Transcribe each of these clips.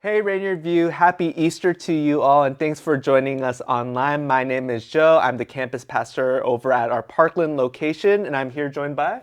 Hey Rainier View, happy Easter to you all, and thanks for joining us online. My name is Joe. I'm the campus pastor over at our Parkland location, and I'm here joined by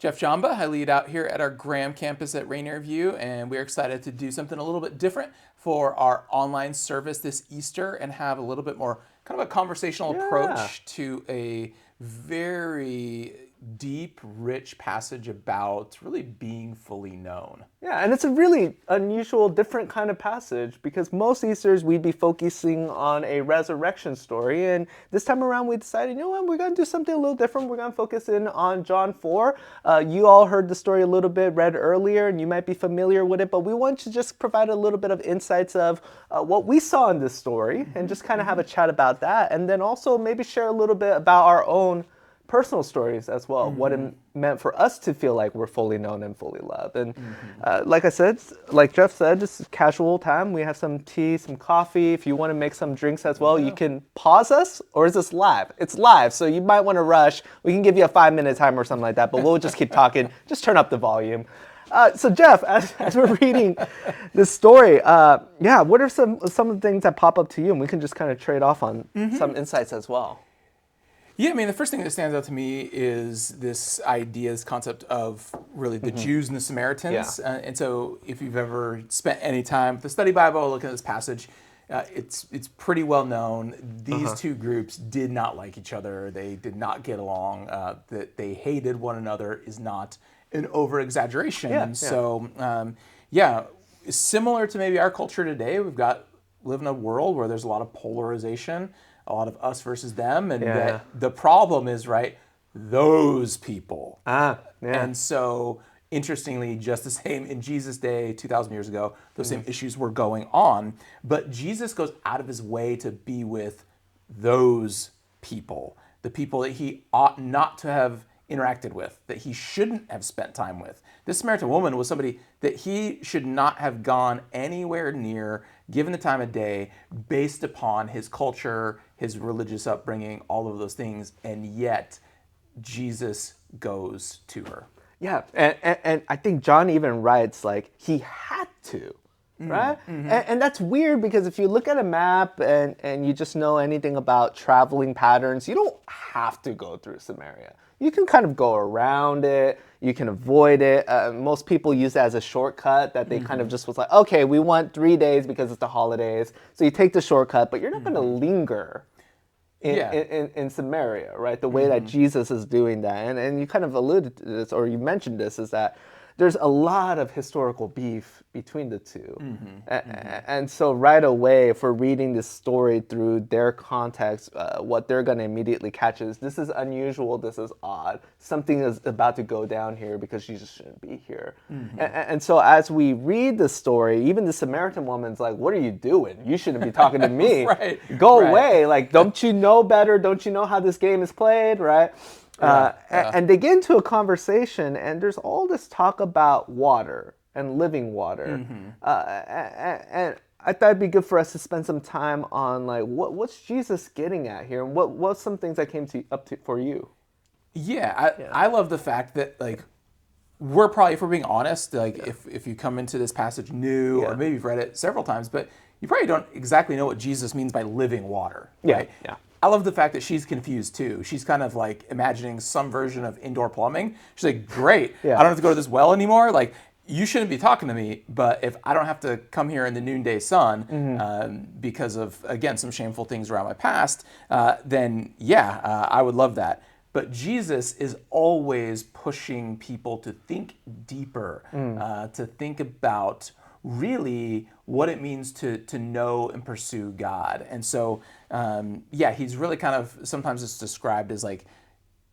Jeff Jamba. I lead out here at our Graham campus at Rainier View, and we're excited to do something a little bit different for our online service this Easter and have a little bit more kind of a conversational Yeah. approach to a very deep, rich passage about really being fully known. Yeah, and it's a really unusual, different kind of passage because most Easters we'd be focusing on a resurrection story, and this time around we decided, you know what, we're going to do something a little different. We're going to focus in on John 4. You all heard the story a little bit read earlier, and you might be familiar with it, but we want to just provide a little bit of insights of what we saw in this story and just kind of have a chat about that, and then also maybe share a little bit about our own personal stories as well, what it meant for us to feel like we're fully known and fully loved. And like I said, like Jeff said, this is casual time. We have some tea, some coffee. If you want to make some drinks as well, you can pause us, or is this live? It's live, so you might want to rush. We can give you a 5-minute timer or something like that, but we'll just keep talking. Just turn up the volume. So Jeff, as we're reading this story, what are some of the things that pop up to you? And we can just kind of trade off on some insights as well. Yeah, I mean, the first thing that stands out to me is this idea, this concept of really the Jews and the Samaritans. Yeah. And so if you've ever spent any time with the study Bible, looking at this passage, it's pretty well known. These two groups did not like each other. They did not get along. That they hated one another is not an over-exaggeration. Yeah, And so, similar to maybe our culture today, live in a world where there's a lot of polarization, a lot of us versus them, and that the problem is, right, those people. And so, interestingly, just the same in Jesus' day, 2,000 years ago, those same issues were going on, but Jesus goes out of his way to be with those people, the people that he ought not to have interacted with, that he shouldn't have spent time with. This Samaritan woman was somebody that he should not have gone anywhere near, given the time of day, based upon his culture, his religious upbringing, all of those things, and yet Jesus goes to her. Yeah, and I think John even writes like he had to, right? And that's weird because if you look at a map and you just know anything about traveling patterns, you don't have to go through Samaria. You can kind of go around it. You can avoid it. Most people use that as a shortcut that they kind of just was like, okay, we want 3 days because it's the holidays. So you take the shortcut, but you're not going to linger in Samaria, right? The way that Jesus is doing that. And you kind of alluded to this, or you mentioned this, is that there's a lot of historical beef between the two. And so right away, if we're reading this story through their context, what they're going to immediately catch is, this is unusual, this is odd. Something is about to go down here because Jesus shouldn't be here. And so as we read the story, even the Samaritan woman's like, what are you doing? You shouldn't be talking to me. Go away. Like, don't you know better? Don't you know how this game is played, right? And they get into a conversation, and there's all this talk about water and living water. And I thought it'd be good for us to spend some time on like what's Jesus getting at here, and what's some things that came up to for you. I love the fact that like we're probably, if we're being honest, like if you come into this passage new, or maybe you've read it several times, but you probably don't exactly know what Jesus means by living water. Right? Yeah. I love the fact that she's confused too. She's kind of like imagining some version of indoor plumbing. She's like, great, I don't have to go to this well anymore. Like, you shouldn't be talking to me, but if I don't have to come here in the noonday sun because of, again, some shameful things around my past, then I would love that. But Jesus is always pushing people to think deeper, to think about really what it means to know and pursue God. And so, he's really kind of, sometimes it's described as like,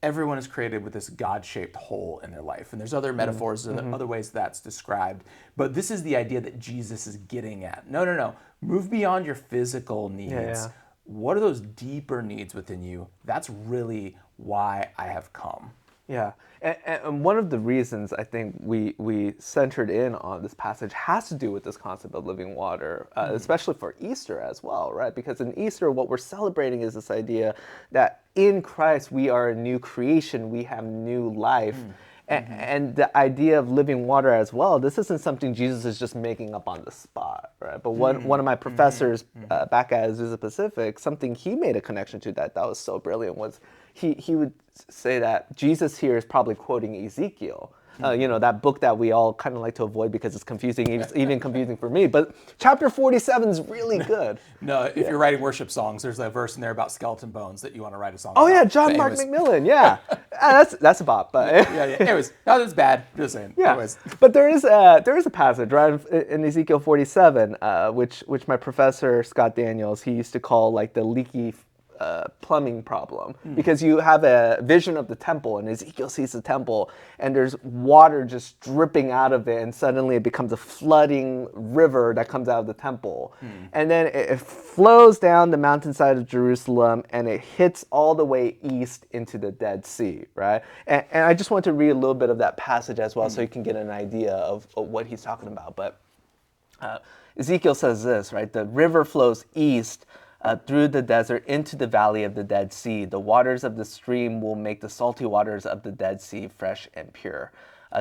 everyone is created with this God-shaped hole in their life. And there's other metaphors and other ways that's described. But this is the idea that Jesus is getting at. No. Move beyond your physical needs. What are those deeper needs within you? That's really why I have come. Yeah, and one of the reasons I think we centered in on this passage has to do with this concept of living water, especially for Easter as well, right? Because in Easter, what we're celebrating is this idea that in Christ we are a new creation, we have new life. And the idea of living water as well, this isn't something Jesus is just making up on the spot, right? But one of my professors back at Azusa Pacific, something he made a connection to that was so brilliant was he would say that Jesus here is probably quoting Ezekiel. That book that we all kind of like to avoid because it's confusing, even confusing for me. But chapter 47 is really good. No, if you're writing worship songs, there's a verse in there about skeleton bones that you want to write a song Oh about. yeah, John Mark McMillan. Yeah, that's a bop. But yeah. Anyways, no, that's bad. Just saying. Yeah. Anyways. But there is a passage right in Ezekiel 47, which my professor Scott Daniels, he used to call like the leaky plumbing problem, because you have a vision of the temple and Ezekiel sees the temple and there's water just dripping out of it and suddenly it becomes a flooding river that comes out of the temple. And then it flows down the mountainside of Jerusalem and it hits all the way east into the Dead Sea, right? And I just want to read a little bit of that passage as well so you can get an idea of what he's talking about. But Ezekiel says this, right? The river flows east through the desert into the valley of the Dead Sea. The waters of the stream will make the salty waters of the Dead Sea fresh and pure.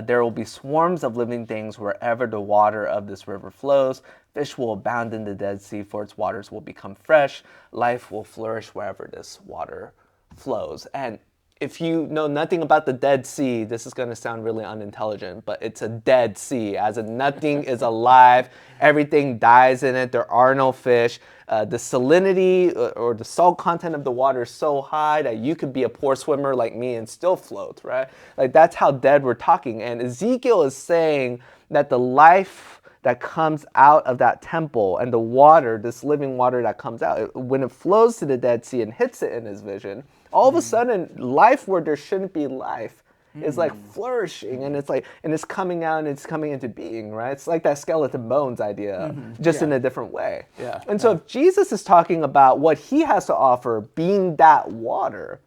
There will be swarms of living things wherever the water of this river flows. Fish will abound in the Dead Sea, for its waters will become fresh. Life will flourish wherever this water flows. And if you know nothing about the Dead Sea, this is going to sound really unintelligent, but it's a dead sea, as in nothing is alive, everything dies in it, there are no fish. The salinity or the salt content of the water is so high that you could be a poor swimmer like me and still float, right? Like that's how dead we're talking. And Ezekiel is saying that the life that comes out of that temple and the water, this living water that comes out, when it flows to the Dead Sea and hits it in his vision, all of a sudden life where there shouldn't be life is like flourishing, and it's coming out and it's coming into being, right? It's like that skeleton bones idea, just in a different way. Yeah. And so if Jesus is talking about what he has to offer being that water,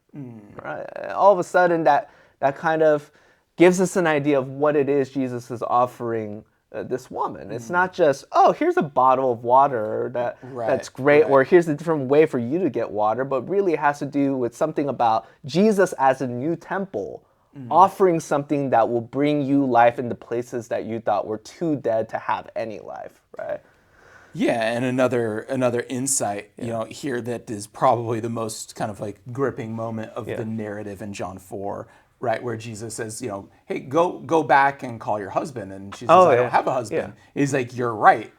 right? All of a sudden that kind of gives us an idea of what it is Jesus is offering this woman. It's not just, oh, here's a bottle of water that's great, or here's a different way for you to get water, but really it has to do with something about Jesus as a new temple, offering something that will bring you life in the places that you thought were too dead to have any life, right? Yeah, and another insight, here that is probably the most kind of like gripping moment of the narrative in John 4, right, where Jesus says, hey, go back and call your husband, and she says, I don't have a husband. He's like, you're right.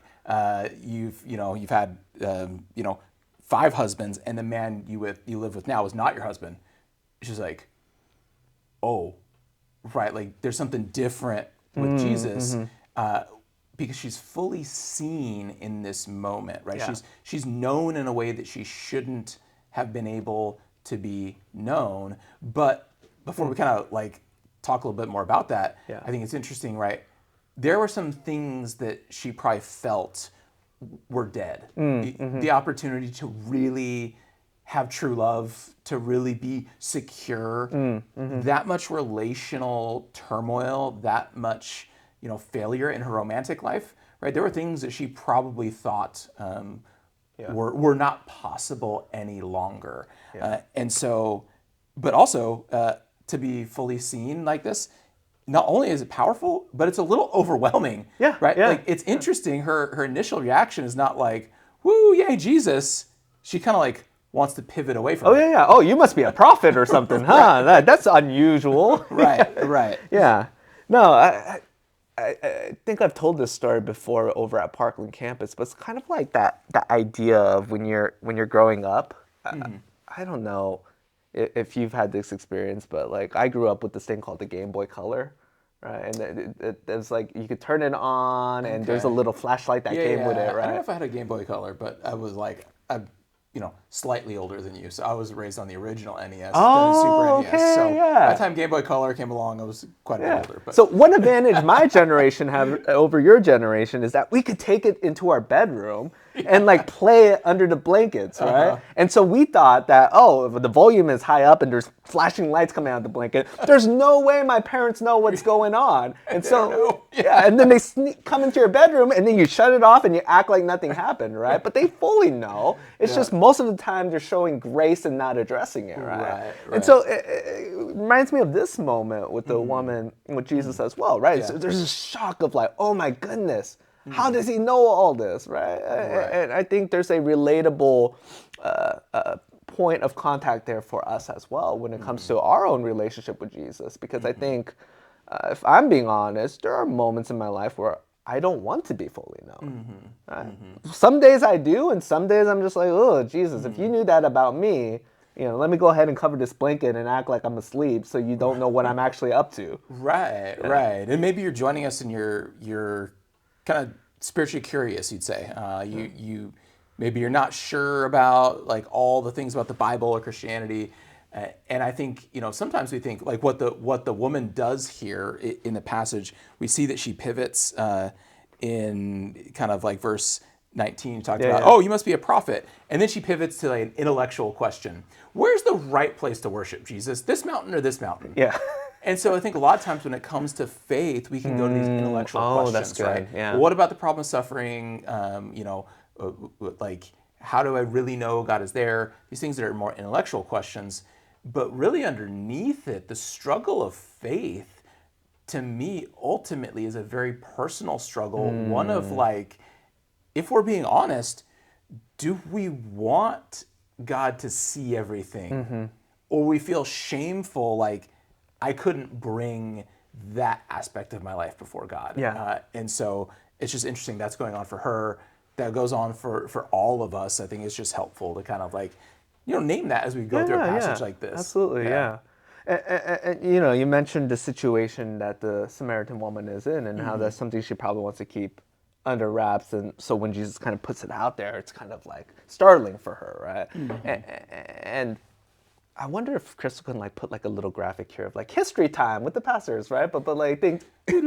You've had 5 husbands, and the man you live with now is not your husband. She's like, oh, right, like there's something different with Jesus, because she's fully seen in this moment, right? Yeah. She's known in a way that she shouldn't have been able to be known. But before we kind of like talk a little bit more about that, I think it's interesting, right? There were some things that she probably felt were dead. The opportunity to really have true love, to really be secure, that much relational turmoil, that much failure in her romantic life, right? There were things that she probably thought were not possible any longer. And so, but also to be fully seen like this, not only is it powerful, but it's a little overwhelming, right? Like it's interesting. Her initial reaction is not like, woo, yay, Jesus. She kind of like wants to pivot away from it. Oh, you must be a prophet or something, huh? That's unusual. Right. Yeah. No, I think I've told this story before over at Parkland campus, but it's kind of like that idea of when you're growing up. I don't know if you've had this experience, but like I grew up with this thing called the Game Boy Color, right? And it was like you could turn it on, and there's a little flashlight that came with it, right? I don't know if I had a Game Boy Color, but I was like, I'm slightly older than you, so I was raised on the original NES, the Super NES. So by the time Game Boy Color came along, I was quite a bit older. But. So one advantage my generation had over your generation is that we could take it into our bedroom and like play it under the blankets, right? And so we thought that, if the volume is high up and there's flashing lights coming out of the blanket, there's no way my parents know what's going on. And so, and then they come into your bedroom and then you shut it off and you act like nothing happened, right? But they fully know. It's just most of the time they're showing grace and not addressing it, right? And so it reminds me of this moment with the woman, with Jesus as well, right? So there's a shock of like, oh my goodness, how does he know all this, right? And I think there's a relatable point of contact there for us as well when it comes to our own relationship with Jesus, because I think if I'm being honest, there are moments in my life where I don't want to be fully known. Right? Some days I do, and some days I'm just like, oh, Jesus, if you knew that about me, let me go ahead and cover this blanket and act like I'm asleep so you don't know what I'm actually up to. Right. And maybe you're joining us and you're kind of spiritually curious, you'd say. You maybe you're not sure about like all the things about the Bible or Christianity. And I think, sometimes we think like what the woman does here in the passage, we see that she pivots in kind of like verse 19, talked about, oh, you must be a prophet. And then she pivots to like an intellectual question. Where's the right place to worship, Jesus? This mountain or this mountain? Yeah. And so I think a lot of times when it comes to faith, we can go to these intellectual questions, that's good. right? Yeah. Well, what about the problem of suffering? Like, how do I really know God is there? These things that are more intellectual questions. But really underneath it, the struggle of faith, to me, ultimately is a very personal struggle. One of like, if we're being honest, do we want God to see everything? Or we feel shameful, like, I couldn't bring that aspect of my life before God. Yeah. And so it's just interesting that's going on for her. That goes on for all of us. I think it's just helpful to kind of like, name that as we go through a passage like this. Absolutely, yeah. And you mentioned the situation that the Samaritan woman is in and how that's something she probably wants to keep under wraps. And so when Jesus kind of puts it out there, it's kind of like startling for her, right? And I wonder if Crystal can like put like a little graphic here of like history time with the pastors, right? But like think there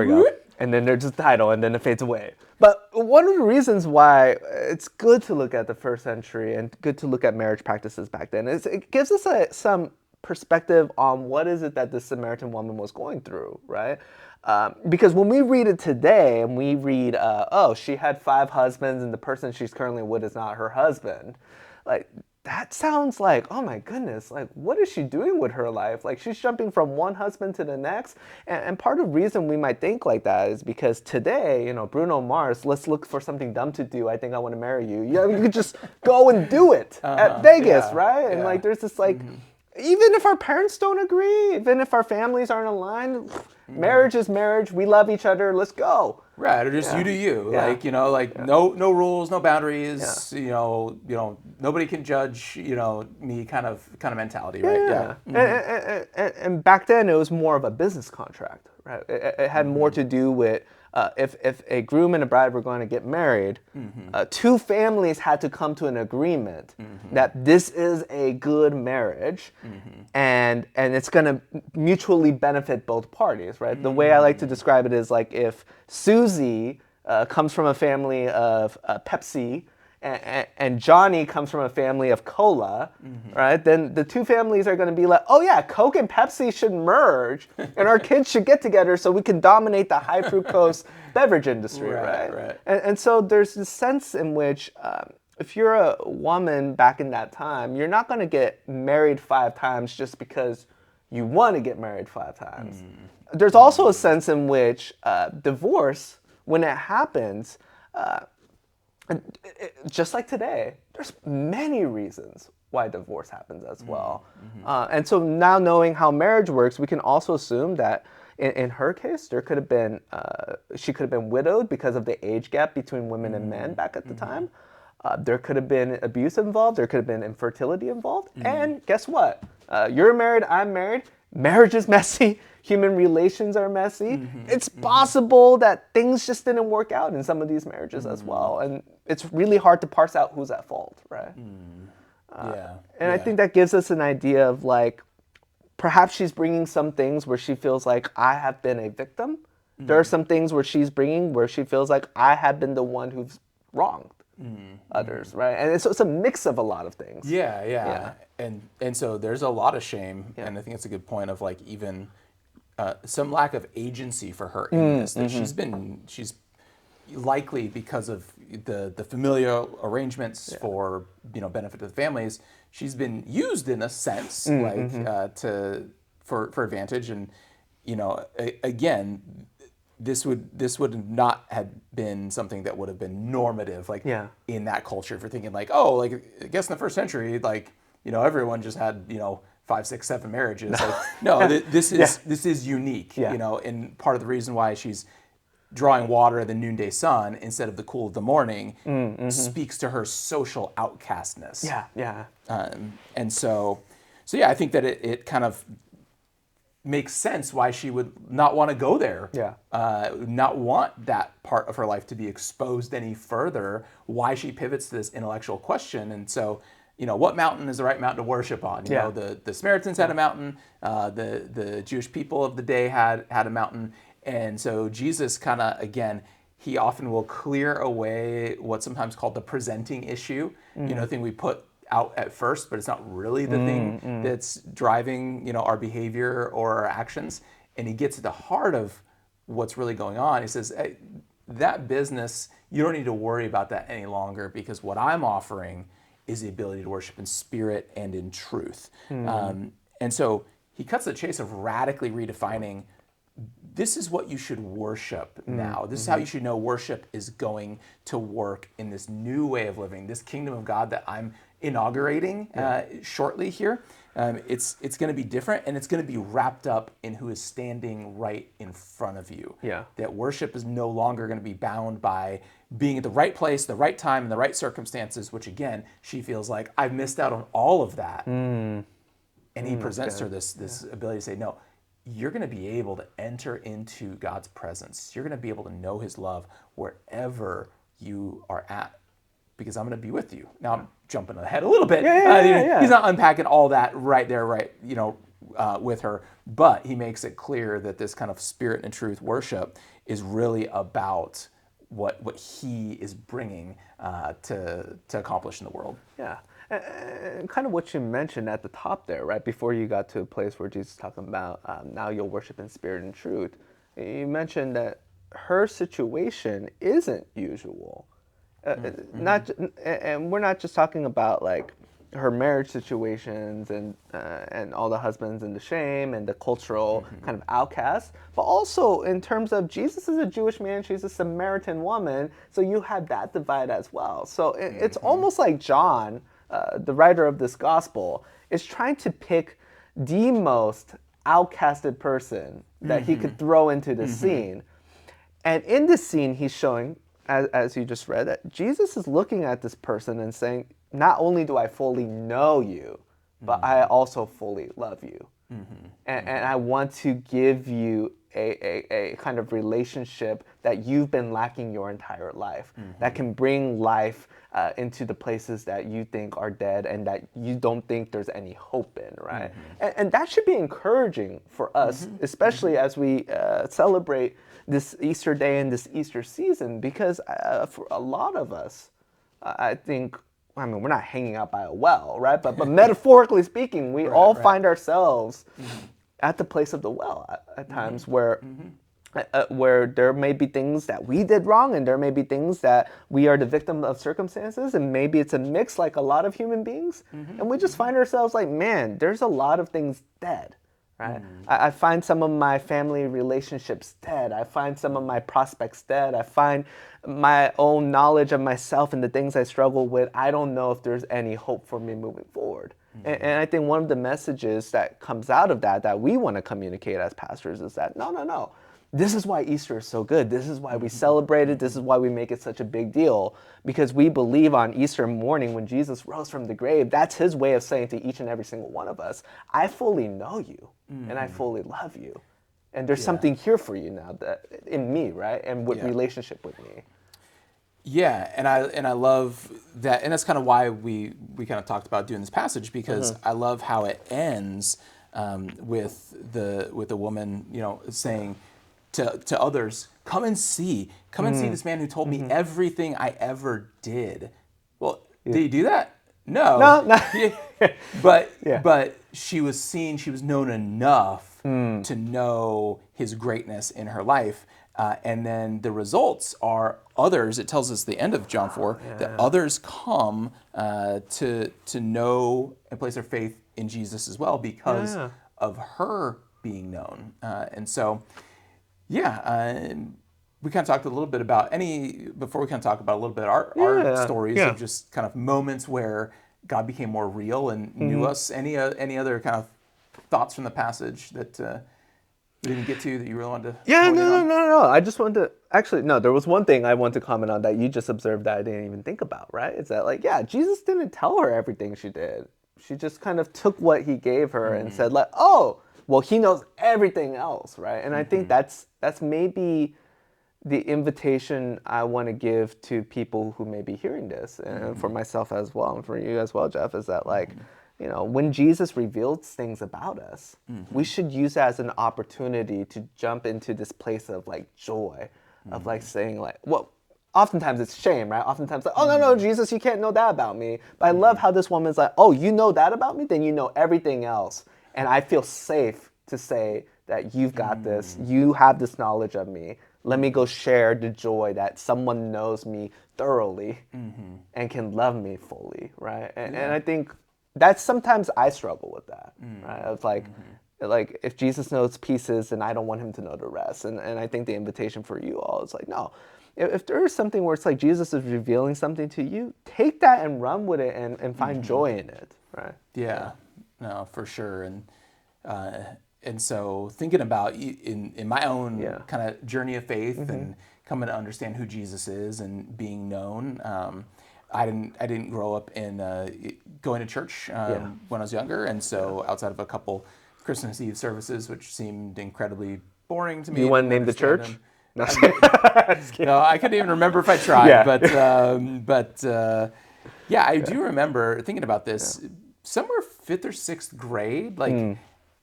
we go. And then there's the title and then it fades away. But one of the reasons why it's good to look at the first century and good to look at marriage practices back then is it gives us some perspective on what is it that the Samaritan woman was going through, right? Because when we read it today and we read, she had 5 husbands and the person she's currently with is not her husband, like that sounds like, oh my goodness, like what is she doing with her life? Like she's jumping from one husband to the next. And part of the reason we might think like that is because today, Bruno Mars, let's look for something dumb to do. I think I want to marry you. You could just go and do it at Vegas, right? And like there's this like, even if our parents don't agree, even if our families aren't aligned, marriage is marriage. We love each other. Let's go. Right, or just you do you. Like, no rules, no boundaries, nobody can judge, me kind of mentality, right? And back then it was more of a business contract, right? It had more to do with if a groom and a bride were going to get married, 2 families had to come to an agreement that this is a good marriage and it's going to mutually benefit both parties, right? The way I like to describe it is like if Susie comes from a family of Pepsi and Johnny comes from a family of cola, right? Then the 2 families are going to be like, oh yeah, Coke and Pepsi should merge and our kids should get together so we can dominate the high fructose beverage industry, right? And so there's this sense in which if you're a woman back in that time, you're not going to get married 5 times just because you want to get married 5 times. There's also a sense in which divorce, when it happens, just like today, there's many reasons why divorce happens as well. And so now knowing how marriage works, we can also assume that in her case, there could have been, she could have been widowed because of the age gap between women and men back at the time. There could have been abuse involved. There could have been infertility involved. And guess what? You're married, I'm married. Marriage is messy. Human relations are messy. It's possible that things just didn't work out in some of these marriages as well. And it's really hard to parse out who's at fault, right? And I think that gives us an idea of like, perhaps she's bringing some things where she feels like I have been a victim. There are some things where she's bringing where she feels like I have been the one who's wronged others, right? And so it's a mix of a lot of things. And so there's a lot of shame, and I think it's a good point of like even some lack of agency for her in this. That she's likely because of the familial arrangements for benefit to the families, she's been used in a sense for advantage. And again, this would not have been something that would have been normative in that culture. If you're thinking I guess in the first century, everyone just had 5, 6, 7 marriages. This is unique. And part of the reason why she's drawing water in the noonday sun instead of the cool of the morning speaks to her social outcastness. And so I think that it kind of makes sense why she would not want to go there. Not want that part of her life to be exposed any further. Why she pivots to this intellectual question. And so, what mountain is the right mountain to worship on? The Samaritans had a mountain. The Jewish people of the day had a mountain. And so Jesus kind of, again, he often will clear away what's sometimes called the presenting issue, the thing we put out at first, but it's not really the thing that's driving, our behavior or our actions. And he gets at the heart of what's really going on. He says, hey, that business, you don't need to worry about that any longer, because what I'm offering is the ability to worship in spirit and in truth. And so he cuts the chase of radically redefining, this is what you should worship now. This is how you should know worship is going to work in this new way of living, this kingdom of God that I'm inaugurating shortly here. It's going to be different, and it's going to be wrapped up in who is standing right in front of you. That worship is no longer going to be bound by being at the right place, the right time, and the right circumstances, which again, she feels like, I've missed out on all of that. And he presents her this ability to say, no, you're going to be able to enter into God's presence. You're going to be able to know his love wherever you are at, because I'm going to be with you. Now I'm jumping ahead a little bit. He's not unpacking all that right there, with her, but he makes it clear that this kind of spirit and truth worship is really about what he is bringing to accomplish in the world. And kind of what you mentioned at the top there, right before you got to a place where Jesus is talking about now you'll worship in spirit and truth. You mentioned that her situation isn't usual. And we're not just talking about her marriage situations and all the husbands and the shame and the cultural kind of outcasts, but also in terms of Jesus is a Jewish man, she's a Samaritan woman, so you have that divide as well. So it's almost like John, the writer of this gospel, is trying to pick the most outcasted person that he could throw into the scene. And in this scene, he's showing, as you just read, that Jesus is looking at this person and saying, not only do I fully know you, but I also fully love you. And I want to give you a kind of relationship that you've been lacking your entire life, that can bring life into the places that you think are dead and that you don't think there's any hope in, right? And that should be encouraging for us, especially as we celebrate this Easter day and this Easter season, because for a lot of us, I think, we're not hanging out by a well, right? But metaphorically speaking, we all find ourselves at the place of the well at times where there may be things that we did wrong, and there may be things that we are the victim of circumstances, and maybe it's a mix like a lot of human beings, and we just find ourselves like, man, there's a lot of things dead, right? I find some of my family relationships dead. I find some of my prospects dead. I find my own knowledge of myself and the things I struggle with. I don't know if there's any hope for me moving forward. And I think one of the messages that comes out of that we want to communicate as pastors is that, no. This is why Easter is so good. This is why we celebrate it. This is why we make it such a big deal, because we believe on Easter morning when Jesus rose from the grave, that's his way of saying to each and every single one of us, I fully know you and I fully love you. And there's something here for you now that in me, right? And with relationship with me. Yeah, and I love that, and that's kind of why we kind of talked about doing this passage, because I love how it ends with the woman, saying to others, come and see this man who told me everything I ever did. Well, did he do that? No. But she was seen, she was known enough to know his greatness in her life. And then the results are others. It tells us the end of John 4 that others come to know and place their faith in Jesus as well because of her being known. And so, we kind of talked a little bit about before we kind of talk about a little bit our stories of just kind of moments where God became more real and knew us. Any other kind of thoughts from the passage that you didn't get to that you really wanted to point in on? No. I just wanted to, actually, no, there was one thing I wanted to comment on that you just observed that I didn't even think about, right? It's that, like, Jesus didn't tell her everything she did. She just kind of took what he gave her and said, like, oh, well, he knows everything else, right? And I think that's maybe the invitation I want to give to people who may be hearing this, and for myself as well, and for you as well, Jeff, is that, like, when Jesus reveals things about us, we should use that as an opportunity to jump into this place of, like, joy, of, like, saying, like, well, oftentimes it's shame, right? Oftentimes, like, oh, no, Jesus, you can't know that about me. But I love how this woman's like, oh, you know that about me? Then you know everything else. And I feel safe to say that you've got this. You have this knowledge of me. Let me go share the joy that someone knows me thoroughly and can love me fully, right? And I think that's sometimes I struggle with that, right? It's like if Jesus knows pieces and I don't want him to know the rest. And I think the invitation for you all is like, no, if there is something where it's like Jesus is revealing something to you, take that and run with it and find joy in it, right? Yeah, no, for sure. And so thinking about in my own kind of journey of faith and coming to understand who Jesus is and being known, I didn't grow up in going to church when I was younger, and so outside of a couple Christmas Eve services, which seemed incredibly boring to me. You want to name the church? No, I couldn't even remember if I tried. But I do remember thinking about this somewhere 5th or 6th grade, like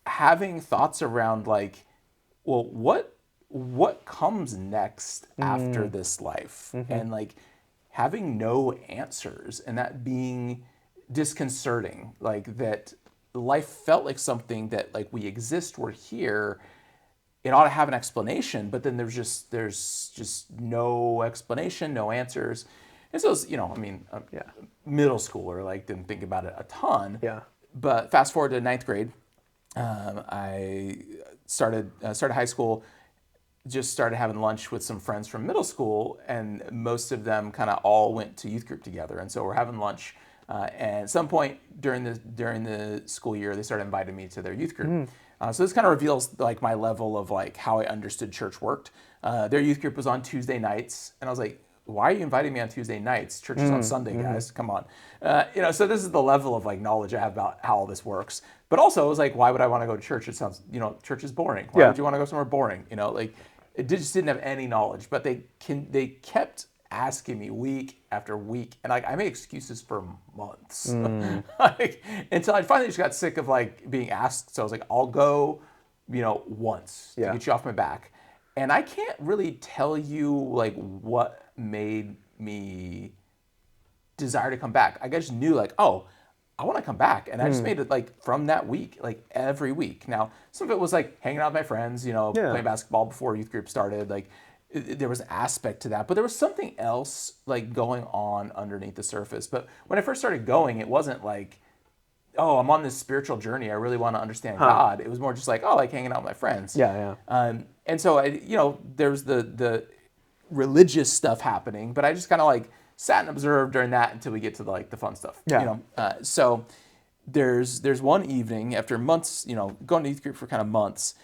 having thoughts around like, well, what comes next after this life, and like having no answers, and that being disconcerting, like that life felt like something that like we exist, we're here. It ought to have an explanation, but then there's just no explanation, no answers. And so, middle schooler, like didn't think about it a ton. Yeah. But fast forward to 9th grade, I started high school, just started having lunch with some friends from middle school, and most of them kind of all went to youth group together. And so we're having lunch, and at some point during the school year, they started inviting me to their youth group. So this kind of reveals like my level of like how I understood church worked. Their youth group was on Tuesday nights, and I was like, why are you inviting me on Tuesday nights? Church is on Sunday, guys. Come on. So this is the level of like knowledge I have about how all this works. But also I was like, why would I want to go to church? It sounds, church is boring. Why would you want to go somewhere boring? It just didn't have any knowledge. But they kept asking me week after week, and like I made excuses for months, like, until I finally just got sick of like being asked. So I was like, I'll go, once to get you off my back. And I can't really tell you like what made me desire to come back. I just knew like, oh, I want to come back. And I just made it like from that week, like every week. Now, some of it was like hanging out with my friends, playing basketball before youth group started. Like there was an aspect to that, but there was something else like going on underneath the surface. But when I first started going, it wasn't like, oh, I'm on this spiritual journey. I really want to understand God. It was more just like, oh, like hanging out with my friends. And so there's the religious stuff happening, but I just kind of like sat and observed during that until we get to like the fun stuff. So there's one evening after months, going to youth group for kind of months,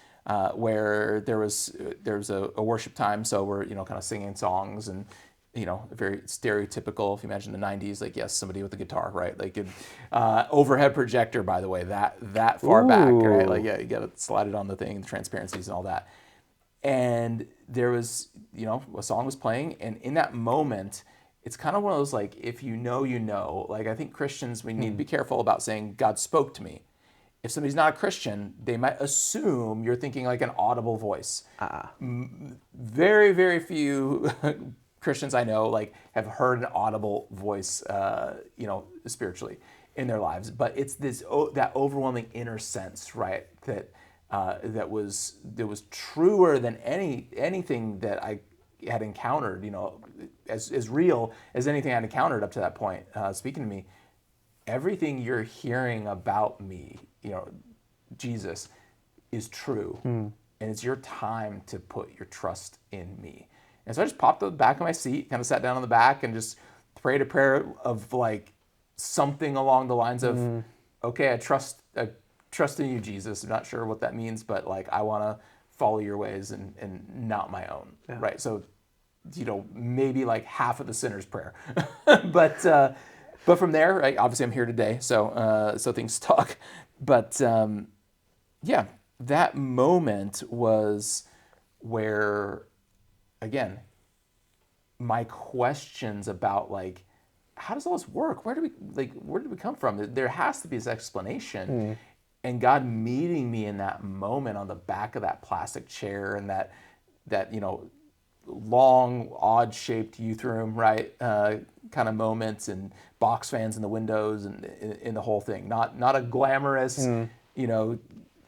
where there was a worship time. So we're kind of singing songs and very stereotypical. If you imagine the 90s, like yes, somebody with a guitar, right? Like overhead projector, by the way, that far back, right? Like you got to slide it on the thing, the transparencies and all that. And there was a song was playing, and in that moment, it's kind of one of those like, if you know. Like I think Christians, we need to be careful about saying God spoke to me. If somebody's not a Christian, they might assume you're thinking like an audible voice. Very, very few Christians I know like have heard an audible voice, spiritually in their lives. But it's this that overwhelming inner sense, right? That that was truer than anything that I had encountered, as real as anything I'd encountered up to that point, speaking to me. Everything you're hearing about me, Jesus, is true. And it's your time to put your trust in me. And so I just popped the back of my seat, kind of sat down on the back and just prayed a prayer of like something along the lines of, okay, I trust in you, Jesus. I'm not sure what that means, but like I want to follow your ways and not my own, right? So, maybe like half of the sinner's prayer. But from there, right, obviously I'm here today, so things talk. But yeah, that moment was where, again, my questions about like, how does all this work? Where did we come from? There has to be this explanation. And God meeting me in that moment on the back of that plastic chair and that long, odd-shaped youth room, right? Kind of moments and box fans in the windows and in the whole thing. Not a glamorous,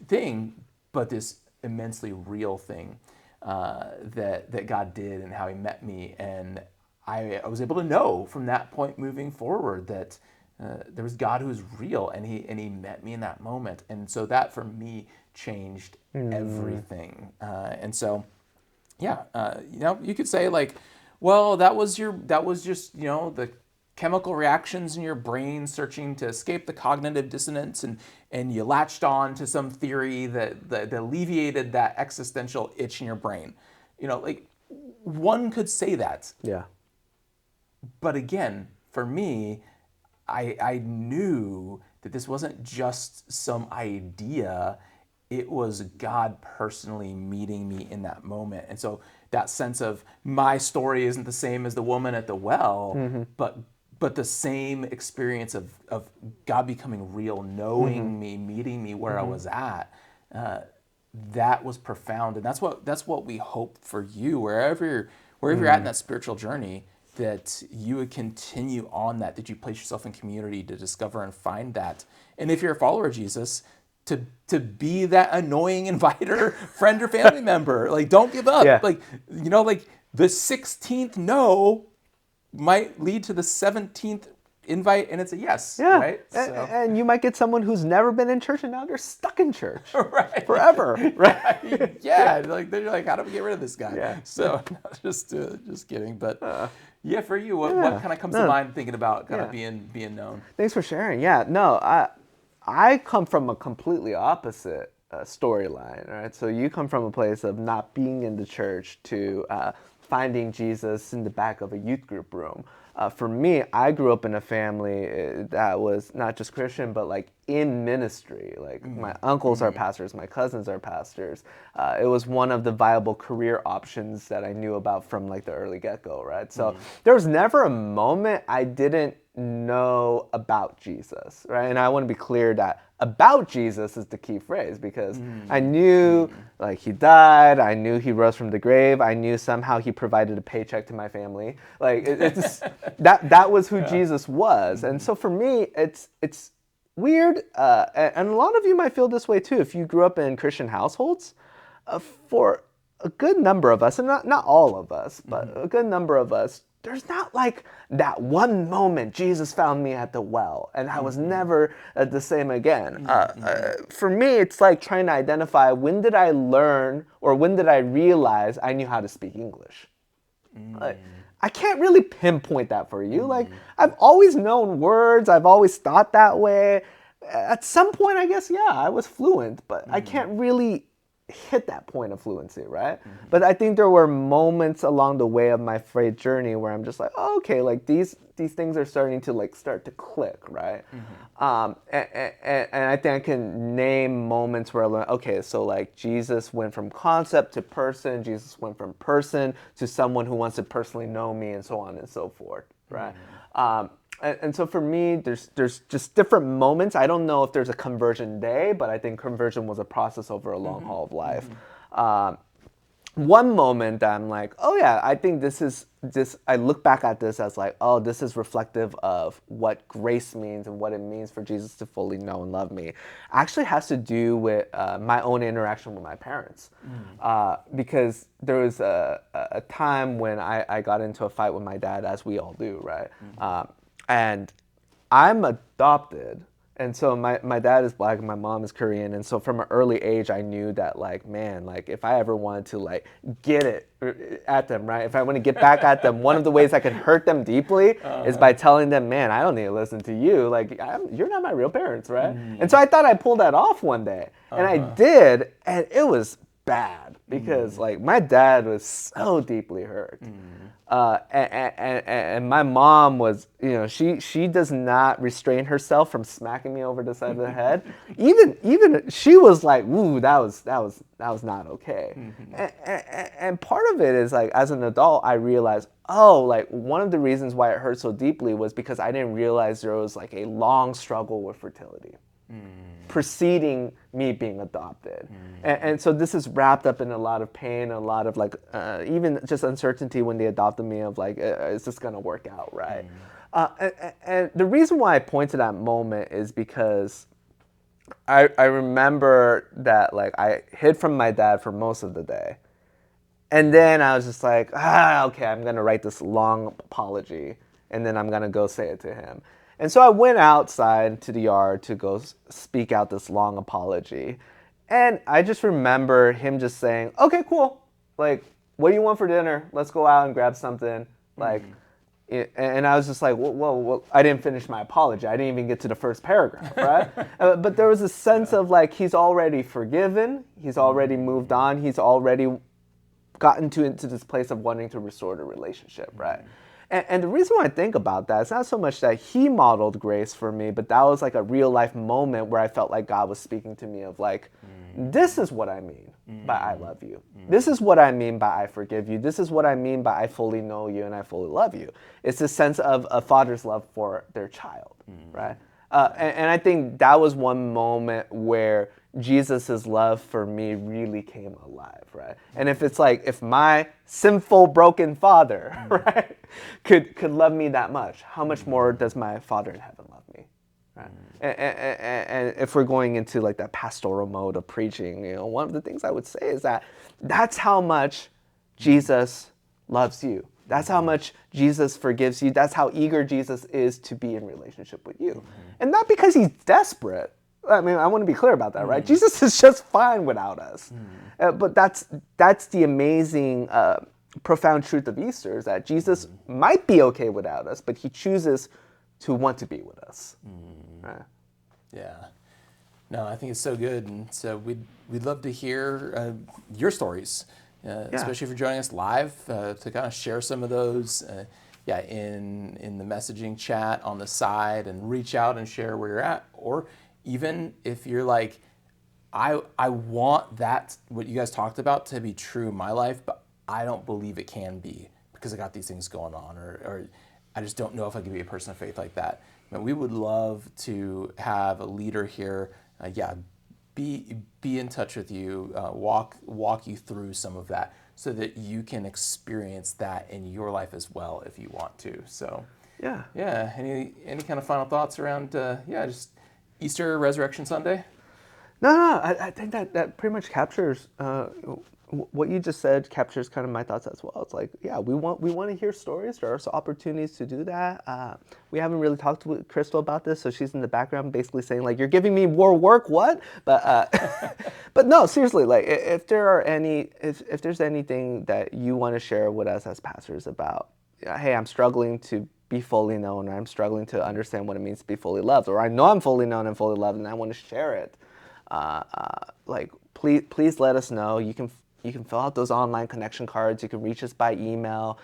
thing, but this immensely real thing that God did and how He met me. And I was able to know from that point moving forward that there was God who was real, and He met me in that moment. And so that for me changed everything. And so, yeah, you could say like, well, that was just the chemical reactions in your brain searching to escape the cognitive dissonance, and you latched on to some theory that alleviated that existential itch in your brain. Like one could say that. Yeah. But again, for me, I knew that this wasn't just some idea. It was God personally meeting me in that moment. And so that sense of my story isn't the same as the woman at the well, but the same experience of God becoming real, knowing me, meeting me where I was at, that was profound. And that's what we hope for you, wherever you're at in that spiritual journey, that you would continue on that you place yourself in community to discover and find that. And if you're a follower of Jesus, to be that annoying inviter, friend or family member. Like, don't give up. Yeah. Like, like the 16th no might lead to the 17th invite, and it's a yes. Yeah. Right? And you might get someone who's never been in church, and now they're stuck in church. Right. Forever. Right? Yeah. Like, they're like, how do we get rid of this guy? Yeah. So, just kidding. But yeah, for you, what kind of comes to mind thinking about kind of being known? Thanks for sharing. Yeah. No, I come from a completely opposite storyline, right? So you come from a place of not being in the church to finding Jesus in the back of a youth group room. For me, I grew up in a family that was not just Christian, but like in ministry. Like my uncles are pastors, my cousins are pastors. It was one of the viable career options that I knew about from like the early get-go, right? So there was never a moment I didn't know about Jesus, right? And I want to be clear that about Jesus is the key phrase, because I knew like He died, I knew He rose from the grave, I knew somehow He provided a paycheck to my family. Like it's that was who Jesus was. And so for me, it's weird, and a lot of you might feel this way too if you grew up in Christian households. For a good number of us, and not all of us, but a good number of us, there's not like that one moment Jesus found me at the well and I was never the same again. For me, it's like trying to identify, when did I learn or when did I realize I knew how to speak English? Like, I can't really pinpoint that for you. Like, I've always known words. I've always thought that way. At some point, I guess, yeah, I was fluent, but I can't really hit that point of fluency, right? But I think there were moments along the way of my faith journey where I'm just like, oh, okay, like these things are starting to start to click, right? And I think I can name moments where I learned, okay, so like Jesus went from concept to person, Jesus went from person to someone who wants to personally know me, and so on and so forth, right? And so for me, there's just different moments. I don't know if there's a conversion day, but I think conversion was a process over a long haul of life. one moment that I'm like, oh yeah, I think I look back at this as like, oh, this is reflective of what grace means and what it means for Jesus to fully know and love me, actually has to do with my own interaction with my parents. Because there was a time when I got into a fight with my dad, as we all do, right? And I'm adopted. And so my dad is Black and my mom is Korean. And so from an early age, I knew that, like, man, like, if I ever wanted to, like, get it at them, right? If I want to get back at them, one of the ways I can hurt them deeply is by telling them, man, I don't need to listen to you. Like, you're not my real parents, right? And so I thought I pulled that off one day. And I did. And it was bad because, like, my dad was so deeply hurt. And my mom was, you know, she does not restrain herself from smacking me over the side of the head. Even she was like, "Ooh, that was not okay." And part of it is, like, as an adult, I realized, oh, like, one of the reasons why it hurt so deeply was because I didn't realize there was, like, a long struggle with fertility preceding me being adopted. And so this is wrapped up in a lot of pain, a lot of, like, even just uncertainty when they adopted me of, like, is this gonna work out, right? And the reason why I point to that moment is because I remember that, like, I hid from my dad for most of the day. And then I was just like, okay, I'm gonna write this long apology and then I'm gonna go say it to him. And so I went outside to the yard to go speak out this long apology. And I just remember him just saying, okay, cool. Like, what do you want for dinner? Let's go out and grab something. Like, and I was just like, whoa, I didn't finish my apology. I didn't even get to the first paragraph, right? But there was a sense of, like, he's already forgiven. He's already moved on. He's already gotten into this place of wanting to restore the relationship, right? And the reason why I think about that, it's not so much that he modeled grace for me, but that was, like, a real life moment where I felt like God was speaking to me of, like, this is what I mean by I love you. This is what I mean by I forgive you. This is what I mean by I fully know you and I fully love you. It's a sense of a father's love for their child, right? And I think that was one moment where Jesus' love for me really came alive, right? And if it's like, if my sinful, broken father, right, could love me that much, how much more does my Father in heaven love me, right? And if we're going into, like, that pastoral mode of preaching, you know, one of the things I would say is that that's how much Jesus loves you. That's how much Jesus forgives you. That's how eager Jesus is to be in relationship with you. And not because he's desperate. I mean, I want to be clear about that, right? Jesus is just fine without us. But that's the amazing, profound truth of Easter, is that Jesus might be okay without us, but he chooses to want to be with us. Right? Yeah. No, I think it's so good. And so we'd love to hear your stories, especially if you're joining us live, to kind of share some of those. In the messaging chat on the side, and reach out and share where you're at. Or even if you're like, I want that, what you guys talked about, to be true in my life, but I don't believe it can be because I got these things going on, or I just don't know if I can be a person of faith like that. But we would love to have a leader here, be in touch with you, walk you through some of that, so that you can experience that in your life as well if you want to. So any kind of final thoughts around just Easter, Resurrection Sunday? No, I think that pretty much captures what you just said. Captures kind of my thoughts as well. It's like, we want to hear stories. There are some opportunities to do that. We haven't really talked with Crystal about this, so she's in the background basically saying, like, you're giving me more work, what? But but no, seriously, like, if there's anything that you want to share with us as pastors about, hey, I'm struggling to be fully known, or I'm struggling to understand what it means to be fully loved, or I know I'm fully known and fully loved and I want to share it, like, please let us know. You can fill out those online connection cards. You can reach us by email.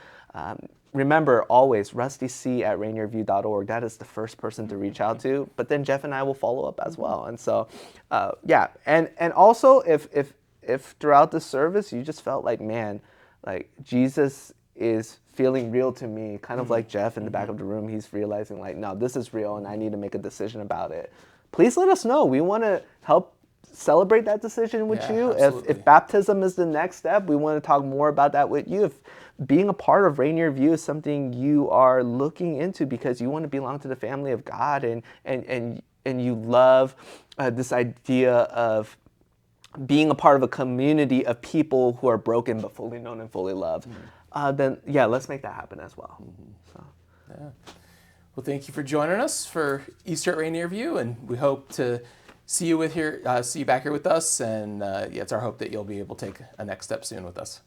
Remember, always, rustyc@rainierview.org. That is the first person to reach out to. But then Jeff and I will follow up as well. And so, and also, if throughout the service you just felt like, man, like, Jesus is feeling real to me, kind of like Jeff in the back of the room, he's realizing, like, no, this is real and I need to make a decision about it. Please let us know. We want to help celebrate that decision with Yeah, you. absolutely. If baptism is the next step, we want to talk more about that with you. If being a part of Rainier View is something you are looking into because you want to belong to the family of God, and you love this idea of being a part of a community of people who are broken but fully known and fully loved, then yeah, let's make that happen as well. So. Yeah. Well, thank you for joining us for Easter at Rainier View, and we hope to see you back here with us. And it's our hope that you'll be able to take a next step soon with us.